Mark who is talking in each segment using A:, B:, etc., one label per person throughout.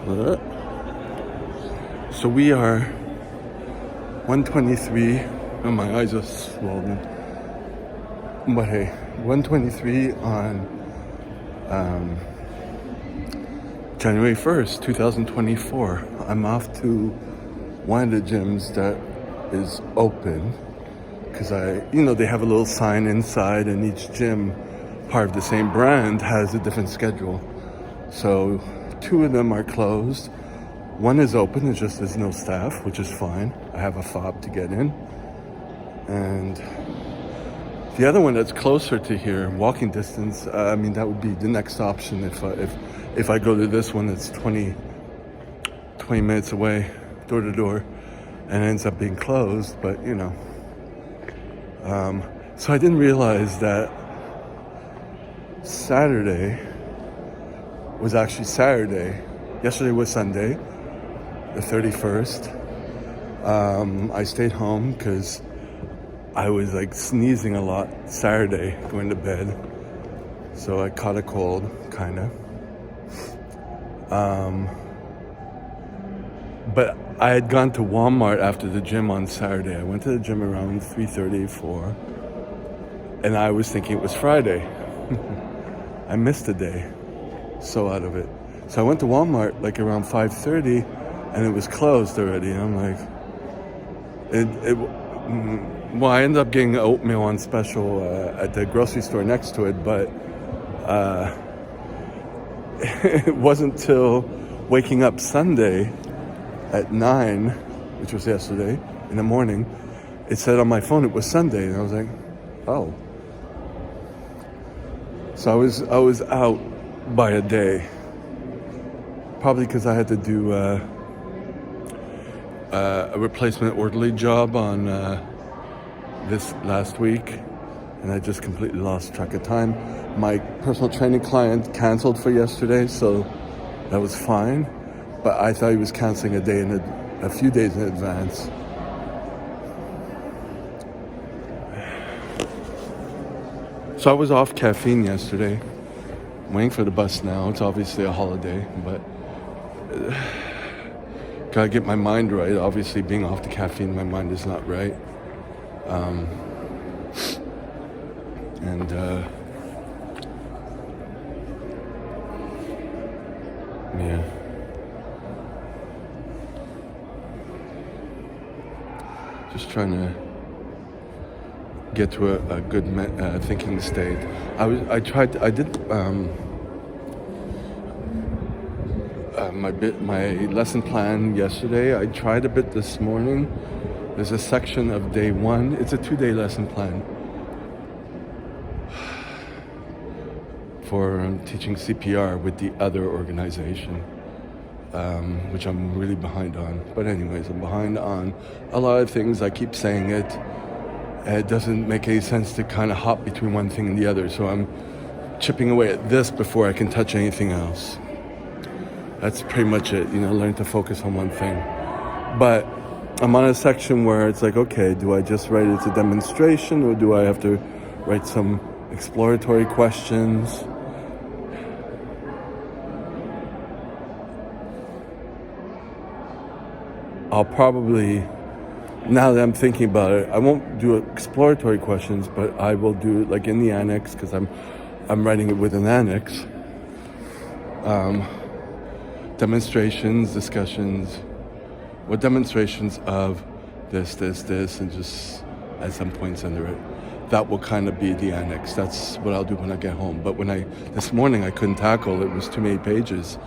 A: So we are 123. Oh, my eyes are swollen. But hey, 123 on January 1st, 2024. I'm off to one of the gyms that is open because they have a little sign inside, and each gym, part of the same brand, has a different schedule. So 2 of them are closed. One is open, it's just there's no staff, which is fine. I have a fob to get in. And the other one that's closer to here, walking distance, that would be the next option if I go to this one that's 20 minutes away, door to door, and ends up being closed. But so I didn't realize that Saturday was actually Saturday. Yesterday was Sunday, the 31st. I stayed home because I was sneezing a lot Saturday going to bed. So I caught a cold, kind of. But I had gone to Walmart after the gym on Saturday. I went to the gym around 3:30, 4. And I was thinking it was Friday. I missed a day. So out of it. So I went to Walmart around 5:30, and it was closed already. And I'm like, well, I ended up getting oatmeal on special at the grocery store next to it, but it wasn't till waking up Sunday at 9, which was yesterday, in the morning, it said on my phone it was Sunday, and I was like, oh. So I was out by a day, probably because I had to do a replacement orderly job on this last week, and I just completely lost track of time. My personal training client canceled for yesterday, so that was fine, but I thought he was canceling a few days in advance. So I was off caffeine yesterday. I'm waiting for the bus now. It's obviously a holiday, but gotta get my mind right. Obviously, being off the caffeine, my mind is not right. Yeah. Just trying to get to a good thinking state. I did my lesson plan yesterday. I tried a bit this morning. There's a section of day 1. It's a 2-day lesson plan for teaching CPR with the other organization, which I'm really behind on. But anyways, I'm behind on a lot of things. I keep saying it. It doesn't make any sense to kind of hop between one thing and the other. So I'm chipping away at this before I can touch anything else. That's pretty much it, learn to focus on one thing. But I'm on a section where it's okay, do I just write it's a demonstration, or do I have to write some exploratory questions? I'll probably, now that I'm thinking about it, I won't do exploratory questions, but I will do it in the annex, because I'm writing it with an annex. Demonstrations, discussions, what demonstrations of this, and just add some points under it. That will kind of be the annex. That's what I'll do when I get home. But this morning I couldn't tackle, it was too many pages,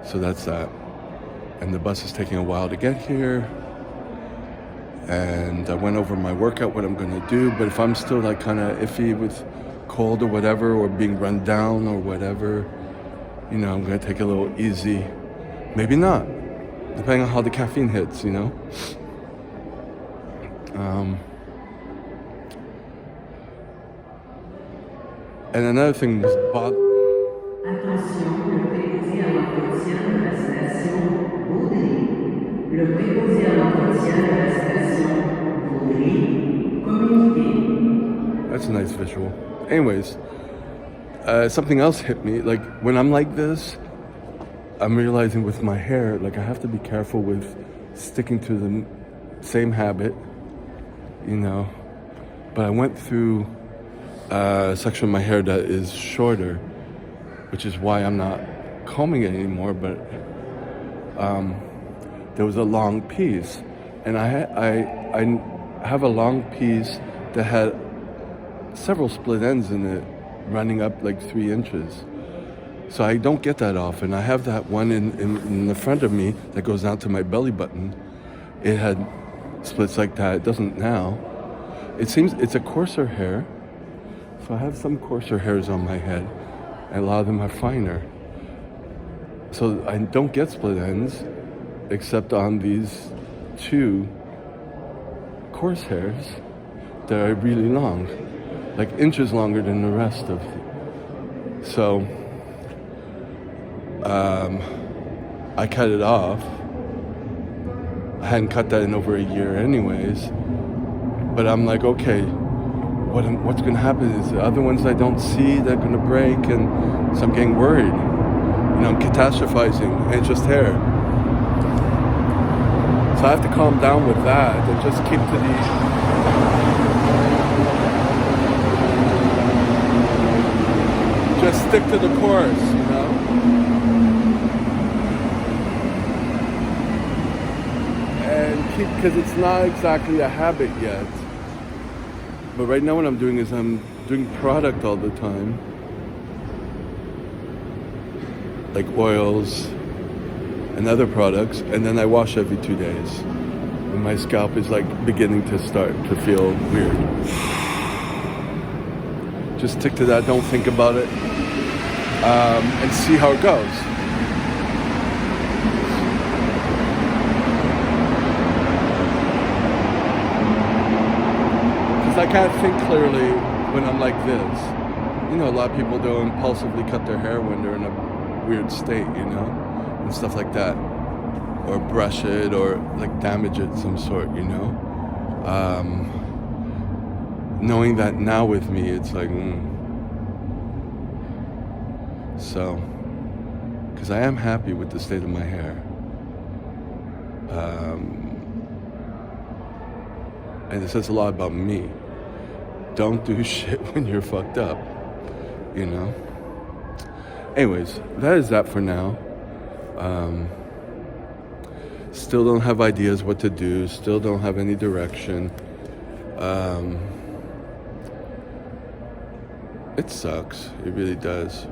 A: So that's that. And the bus is taking a while to get here. And I went over my workout, what I'm gonna do, but if I'm still kind of iffy with cold or whatever, or being run down or whatever, I'm gonna take it a little easy. Maybe not, depending on how the caffeine hits, And another thing was
B: Attention, le préposé à l'entretien de la station Vaudry. Le préposé à l'entretien de la station Vaudry communiqué.
A: That's a nice visual. Anyways, something else hit me. Like when I'm like this, I'm realizing with my hair, like I have to be careful with sticking to the same habit, you know. But I went through a section of my hair that is shorter, which is why I'm not combing it anymore. But there was a long piece, and I have a long piece that had several split ends in it, running up like 3 inches. So I don't get that often. I have that one in the front of me that goes down to my belly button. It had splits like that. It doesn't now. It seems it's a coarser hair. So I have some coarser hairs on my head, and a lot of them are finer. So I don't get split ends, except on these 2 coarse hairs that are really long, like inches longer than the rest of them. So I cut it off. I hadn't cut that in over a year anyways, but I'm like, okay, what's going to happen is the other ones I don't see, they're going to break, and so I'm getting worried. You know, I'm catastrophizing, and it's just hair. So I have to calm down with that and just keep to just stick to the course, you know? And keep, because it's not exactly a habit yet. But right now what I'm doing is I'm doing product all the time. Like oils and other products, and then I wash every 2 days. And my scalp is like beginning to start to feel weird. Just stick to that, don't think about it, and see how it goes. Because I can't think clearly when I'm like this. You know, a lot of people do impulsively cut their hair when they're in a weird state, you know, and stuff like that, or brush it, or like damage it some sort, you know. Knowing that now with me, it's like, So, because I am happy with the state of my hair, and it says a lot about me. Don't do shit when you're fucked up, you know. Anyways, that is that for now. Still don't have ideas what to do. Still don't have any direction. It sucks. It really does.